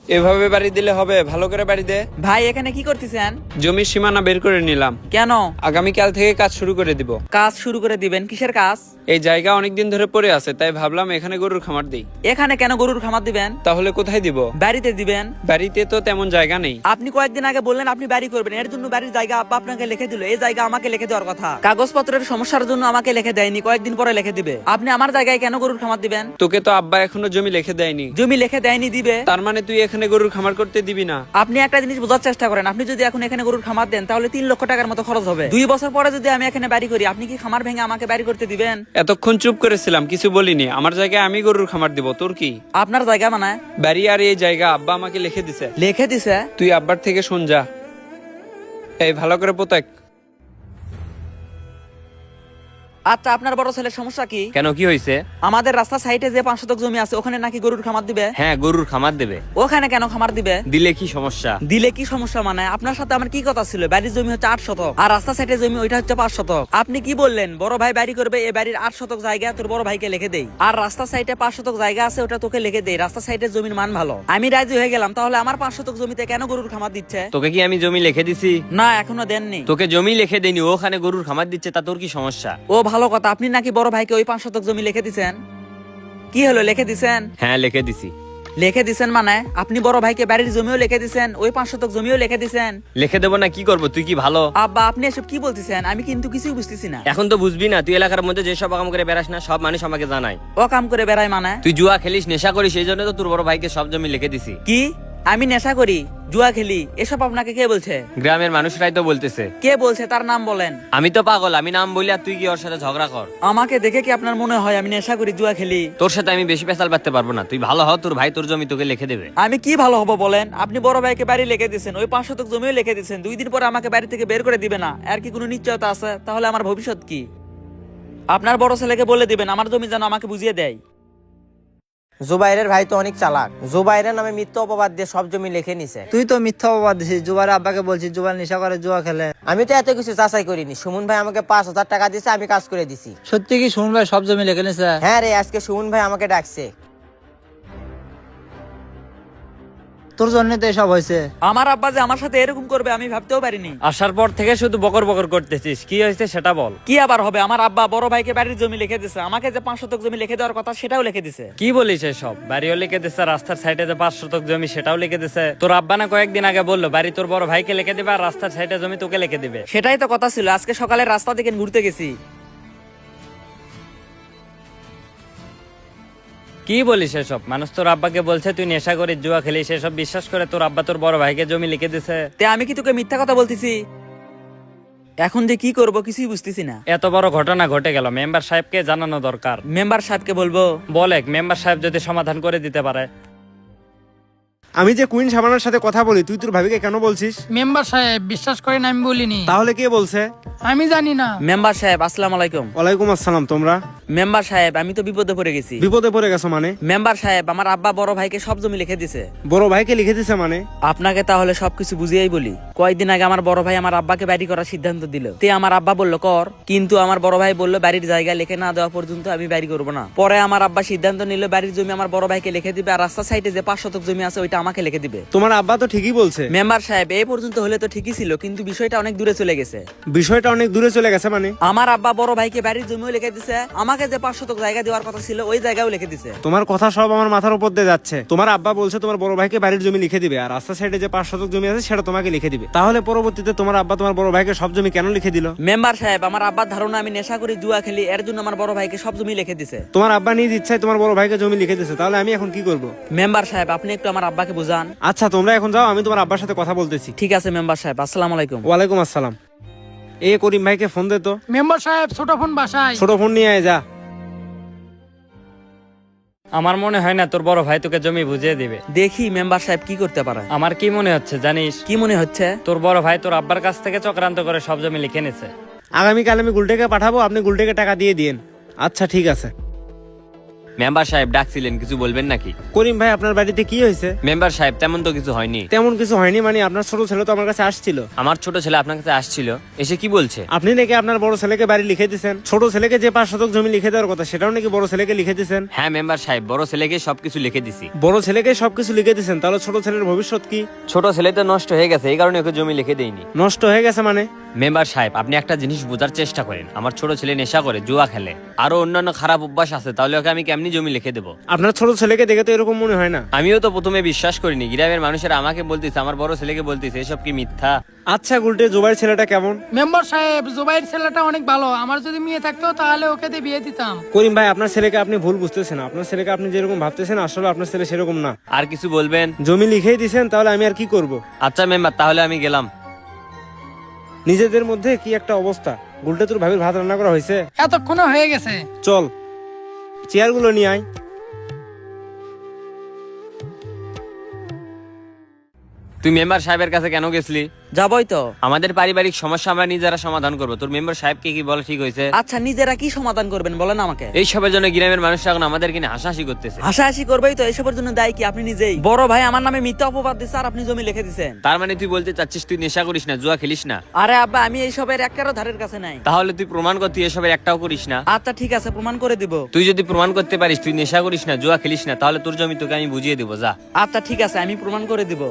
এভাবে বাড়ি দিলে হবে? ভালো করে বাড়ি দে। ভাই এখানে কি করতেছেন? জমির সীমানা বের করে নিলাম। কেন? আগামীকাল থেকে কাজ শুরু করে দিব। কাজ শুরু করে দিবেন? কিসের কাজ? এই জায়গা অনেকদিন ধরে পড়ে আছে, তাই ভাবলাম এখানে গরুর খামার দিই। এখানে কেন গরুর খামার দিবেন? তাহলে কোথায় দিব? বাড়িতে দিবেন। বাড়িতে তো তেমন জায়গা নেই। আপনি কয়েকদিন আগে বললেন আপনি বাড়ি করবেন, এর জন্য বাড়ির জায়গা আব্বা আপনাকে লিখে দিল। এই জায়গা আমাকে লিখে দেওয়ার কথা। কাগজপত্রের সমস্যার জন্য আমাকে লিখে দেয়নি, কয়েকদিন পরে লিখে দিবে। আপনি আমার জায়গায় কেন গরুর খামার দিবেন? তোকে তো আব্বা এখনো জমি লিখে দেয়নি। জমি লিখে দেয়নি, দিবে। তার মানে তুই এখানে গরুর খামার করতে দিবি না? আপনি একটা জিনিস বোঝার চেষ্টা করেন, আপনি যদি এখন এখানে গরুর খামার দেন তাহলে 3 লক্ষ টাকার মতো খরচ হবে। 2 বছর পরে যদি আমি এখানে বাড়ি করি, আপনি কি খামার ভেঙে আমাকে বাড়ি করতে দিবেন? এতক্ষণ চুপ করেছিলাম, কিছু বলিনি। আমার জায়গায় আমি গরুর খামার দিব, তোর কি? আপনার জায়গা মানে? বাড়ি আর এই জায়গা আব্বা আমাকে লিখে দিছে। লিখে দিছে? তুই আব্বার থেকে শোন যা। এই ভালো করে পোতাক। আচ্ছা, আপনার বড় ছেলের সমস্যা কি? কেন, কি হয়েছে? আমাদের রাস্তা সাইডে যে 5 শতক জমি আছে, ওখানে নাকি গরুর খামার দিবে। হ্যাঁ, গরুর খামার দেবে। ওখানে কেন খামার দিবে? দিলে কি সমস্যা? দিলে কি সমস্যা মানে? আপনার সাথে আমার কি কথা ছিল? বাড়ির জমি হচ্ছে 8 শতক আর রাস্তা সাইডের জমি ওইটা হচ্ছে 5 শতক। আপনি কি বললেন? বড় ভাই বাড়ি করবে, এই বাড়ির 8 শতক জায়গা তোর বড় ভাইকে লিখে দেই, আর রাস্তা সাইডে 5 শতক জায়গা আছে ওটা তোকে লিখে দেই। রাস্তা সাইডের জমির মান ভালো, আমি রাজি হয়ে গেলাম। তাহলে আমার 5 শতক জমিতে কেন গরুর খামার দিচ্ছে? তোকে কি আমি জমি লিখে দিছি? না, এখনো দেননি। তোকে জমি লিখে দেনি, ওখানে গরুর খামার দিচ্ছে, তা তোর কি সমস্যা? ও ভালো কথা, আপনি নাকি বড় ভাইকে ওই 5 শতক জমি লিখে দিছেন। কি হলো, লিখে দিছেন? হ্যাঁ, লিখে দিছি। লিখে দিছেন মানে আপনি বড় ভাইকে বাড়ির জমিও লিখে দিছেন, ওই 5 শতক জমিও লিখে দিছেন। লিখে দেবো না, কি করবো? তুই কি ভালো? আব্বা, আপনি এসব কি বলতেছেন? আমি কিন্তু কিছুই বুঝতেছি না। এখন তো বুঝবি না, তুই এলাকার মধ্যে যেসব কাম করে বেড়াস না, সব মানুষ আমাকে জানায়। ও কাম করে বেড়ায় মানে? তুই জুয়া খেলিস, নেশা করিস, সেই জন্য তো তোর বড় ভাইকে সব জমি লিখে দিছি। কি? আমি নেশা করি, জুয়া খেলি, এসব আপনাকে কে বলছে? গ্রামের মানুষরাই তো বলতেছে। কে বলছে? তার নাম বলেন। আমি তো পাগল, আমি নাম বলি আর তুই কি ওর সাথে ঝগড়া কর? আমাকে দেখে কি আপনার মনে হয় আমি নেশা করি, জুয়া খেলি? তোর সাথে আমি বেশি পেশাল পাততে পারবো না। তুই ভালো হ, তোর ভাই তোর জমি তোকে লিখে দেবে। আমি কি ভালো হবো বলেন? আপনি বড় ভাইকে বাড়ি লিখে দিচ্ছেন, ওই 5 শতক জমিও লিখে দিচ্ছেন, 2 দিন পরে আমাকে বাড়ি থেকে বের করে দিবে না, আর কি কোনো নিশ্চয়তা আছে? তাহলে আমার ভবিষ্যৎ কি? আপনার বড় ছেলেকে বলে দিবেন আমার জমি যেন আমাকে বুঝিয়ে দেয়। জুবাইরের ভাই তো অনেক চালাক, জুবাইরের নামে মিথ্যা অপবাদ দিয়ে সব জমি লিখে নিছে। তুই তো মিথ্যা অপবাদ দিছিস। জুবাইর আব্বাকে বলছিস জুবাইর নেশা করে, জুয়া খেলে। আমি তো এত কিছু যাচাই করিনি। সুমন ভাই আমাকে 5,000 টাকা দিয়েছে, আমি কাজ করে দিছি। সত্যি কি শুন ভাই সব জমি লিখে নিছে? হ্যাঁ রে, আজকে সুমন ভাই আমাকে ডাকছে। তোর জন্য তো এসব হয়েছে। আমার আব্বা যে আমার সাথে এরকম করবে আমি ভাবতেও পারিনি। আসার পর থেকে শুধু বকর বকর করতেছিস, কি হয়েছে সেটা বল। কি আবার হবে? আমার আব্বা বড় ভাইকে বাড়ির জমি লিখে দিছে, আমাকে যে 5 শতক জমি লিখে দেওয়ার কথা সেটাও লিখে দিছে। কি বলিস এসব? বাড়িও লিখে দিচ্ছে, রাস্তার সাইডে যে 5 শতক জমি সেটাও লিখে দিছে। তোর আব্বা না কয়েকদিন আগে বললো বাড়ি তোর বড় ভাইকে লিখে দিবে আর রাস্তার সাইডে জমি তোকে লিখে দিবে। সেটাই তো কথা ছিল। আজকে সকালে রাস্তা থেকে ঘুরতে গেছি। কি বলিস এসব? মানুষ তোর আব্বাকে বলছে তুই নেশা করিস, জুয়া খেলিস, এসব বিশ্বাস করে তোর আব্বা তোর বড় ভাইকে জমি লিখে দিছে। তে আমি কি তোকে মিথ্যা কথা বলতেছি? এখন যে কি করব কিছুই বুঝতেছি না। এত বড় ঘটনা ঘটে গেল, মেম্বার সাহেবকে জানানো দরকার। মেম্বার সাহেবকে বলবো? বলে মেম্বার সাহেব যদি সমাধান করে দিতে পারে। আমি যে কুইন সাবানার সাথে কথা বলি, তুই তোর ভাবিকে কেন বলছিস? মেম্বার সাহেব বিশ্বাস করেন আমি বলিনি। তাহলে কে বলছে? আমি জানি না। মেম্বার সাহেব আসসালামু আলাইকুম। ওয়ালাইকুম আসসালাম। তোমরা মেম্বার সাহেব আমি তো বিপদে পড়ে গেছি। বিপদে পড়ে গেছো মানে? মেম্বার সাহেব আমার আব্বা বড় ভাইকে সব জমি লিখে দিছে। বড় ভাইকে লিখে দিছে মানে? আপনাকে তাহলে সবকিছু বুঝিয়েই বলি। কয়েকদিন আগে আমার বড় ভাই আমার আব্বাকে বাড়ি করার সিদ্ধান্ত দিল। তে আমার আব্বা বলল কর, কিন্তু আমার বড় ভাই বলল বাড়ির জায়গা লিখে না দেওয়া পর্যন্ত আমি বাড়ি করব না। পরে আমার আব্বা সিদ্ধান্ত নিল বাড়ির জমি আমার বড় ভাইকে লিখে দিবে, আর রাস্তা সাইডে যে 5 শতক জমি আছে ওইটা আমাকে লিখে দিবে। তোমার আব্বা তো ঠিকই বলছে। মেম্বার সাহেব এই পর্যন্ত হলে তো ঠিকই ছিল, কিন্তু বিষয়টা অনেক দূরে চলে গেছে। বিষয়টা অনেক দূরে চলে গেছে মানে? আমার আব্বা বড় ভাইকে বাড়ির জমিও লিখে দিছে, আমাকে যে 5 শতক জায়গা দেওয়ার কথা ছিল ওই জায়গাও লিখে দিছে। তোমার কথা সব আমার মাথার উপর দিয়ে যাচ্ছে। তোমার আব্বা বলছে তোমার বড় ভাইকে বাড়ির জমি লিখে দিবে, আর রাস্তা সাইডে যে 5 শতক জমি আছে সেটা তোমাকে লিখে দিবে। তাহলে পরবর্তীতে তোমার আব্বা তোমার বড় ভাইকে সব জমি কেন লিখে দিল? মেম্বার সাহেব আমার আব্বার ধারণা আমি নেশা করি, জুয়া খেলি, এর জন্য আমার বড় ভাইকে সব জমি লিখে দিছে। তোমার আব্বা নিজ ইচ্ছায় তোমার বড় ভাইকে জমি লিখে দিছে, তাহলে আমি এখন কি করব? মেম্বার সাহেব আপনি একটু আমার আব্বাকে বুঝান। আচ্ছা তোমরা এখন যাও, আমি তোমার আব্বার সাথে কথা বলতেছি। ঠিক আছে মেম্বার সাহেব, আসসালামু আলাইকুম। ওয়ালাইকুম আসসালাম। এ করিম ভাইকে ফোন দে তো। মেম্বার সাহেব ছোট ফোন বাসায়। ছোট ফোন নিয়ে আয় যা। আমার মনে হয় না তোর বড় ভাই তোকে জমি বুঝিয়ে দিবে। দেখি মেম্বার সাহেব কি করতে পারে। আমার কি মনে হচ্ছে জানিস? কি মনে হচ্ছে? তোর বড় ভাই তোর আব্বার কাছ থেকে চক্রান্ত করে সব জমি লিখে নিছে। আগামীকাল আমি গুলটেকে পাঠাবো, আপনি গুলটেকে টাকা দিয়ে দিন। আচ্ছা ঠিক আছে। মেম্বার সাহেব ডাকছিলেন, কিছু বলবেন নাকি? করিম ভাই আপনার বাড়িতে কি হয়েছে? মেম্বার সাহেব তেমন তো কিছু হয়নি। তেমন কিছু হয়নি মানে আপনার ছোট ছেলে তো আমার কাছে আসছিল। আমার ছোট ছেলে আপনার কাছে আসছিল, এসে কি বলছে? আপনি নাকি আপনার বড় ছেলেকে বাড়ি লিখে দিয়েছেন। ছোট ছেলেকে যে 5 শতক জমি লিখে দেওয়ার কথা সেটাও নাকি বড় ছেলেকে লিখে দিয়েছেন। হ্যাঁ মেম্বার সাহেব, বড় ছেলেকে সবকিছু লিখে দিছি। বড় ছেলেকে সবকিছু লিখে দিয়েছেন, তাহলে ছোট ছেলের ভবিষ্যৎ কি? ছোট ছেলে তো নষ্ট হয়ে গেছে, এই কারণে ওকে জমি লিখে দেয়নি। নষ্ট হয়ে গেছে মানে? মেম্বার সাহেব আপনি একটা জিনিস বোঝার চেষ্টা করেন, আমার ছোট ছেলে নেশা করে, জুয়া খেলে, আরো অন্যান্য খারাপ অভ্যাস আছে, তাহলে ওকে আমি কেমনি জমি লিখে দেবো? আপনার ছোট ছেলেকে দেখে তো এরকম মনে হয় না। আমিও তো প্রথমে বিশ্বাস করিনি, গ্রামের মানুষেরা আমাকে বলতেছে, আমার বড় ছেলেকে বলতেছে এসব কি মিথ্যা। আচ্ছা গুলটে, জুবাইর ছেলেটা কেমন? মেম্বার সাহেব জুবাইর ছেলেটা অনেক ভালো, আমার যদি মেয়ে থাকতো তাহলে ওকে দিয়ে বিয়ে দিতাম। করিম ভাই আপনার ছেলেকে আপনি ভুল বুঝতেছেন। আপনার ছেলেকে আপনি যেরকম ভাবতেছেন আসলে আপনার ছেলে সেরকম না। আর কিছু বলবেন? জমি লিখেই দিয়েছেন, তাহলে আমি আর কি করব? আচ্ছা মেম্বার, তাহলে আমি গেলাম। নিজেদের মধ্যে কি একটা অবস্থা। গুলটে তোর ভাবির ভাত রান্না করা হয়েছে? এতক্ষণে হয়ে গেছে। চল চেয়ারগুলো নিয়ে আয়। তুই মেম্বার সাহেবের কাছে কেন গেছিলি? যাবই তো। আমাদের পারিবারিক সমস্যা আমরা নিজেরা সমাধান করবো, তোর মেম্বার সাহেবকে কি বলে ঠিক হয়েছে? আচ্ছা নিজেরা কি সমাধান করবেন বলেন আমাকে। এই সবের জন্য গ্রামের মানুষরা এখন আমাদের কিনে হাসাহাসি করতেছে। হাসাহাসি করবেই তো, এসবের জন্য দায়ী কি আপনি নিজেই? বড় ভাই আমার নামে মিথ্যা অপবাদ দিচ্ছে আর আপনি জমি লিখে দিচ্ছেন। তার মানে তুই বলতে চাচ্ছিস তুই নেশা করিস না, জুয়া খেলিস না? আরে আব্বা আমি এইসবের একটারও ধারের কাছে নাই। তাহলে তুই প্রমাণ কর তুই এসবের একটাও করিস না। আচ্ছা ঠিক আছে, প্রমাণ করে দিব। তুই যদি প্রমাণ করতে পারিস তুই নেশা করিস না, জুয়া খেলিস না, তাহলে তোর জমি তোকে আমি বুঝিয়ে দেবো, যা। আচ্ছা ঠিক আছে, আমি প্রমাণ করে দিব।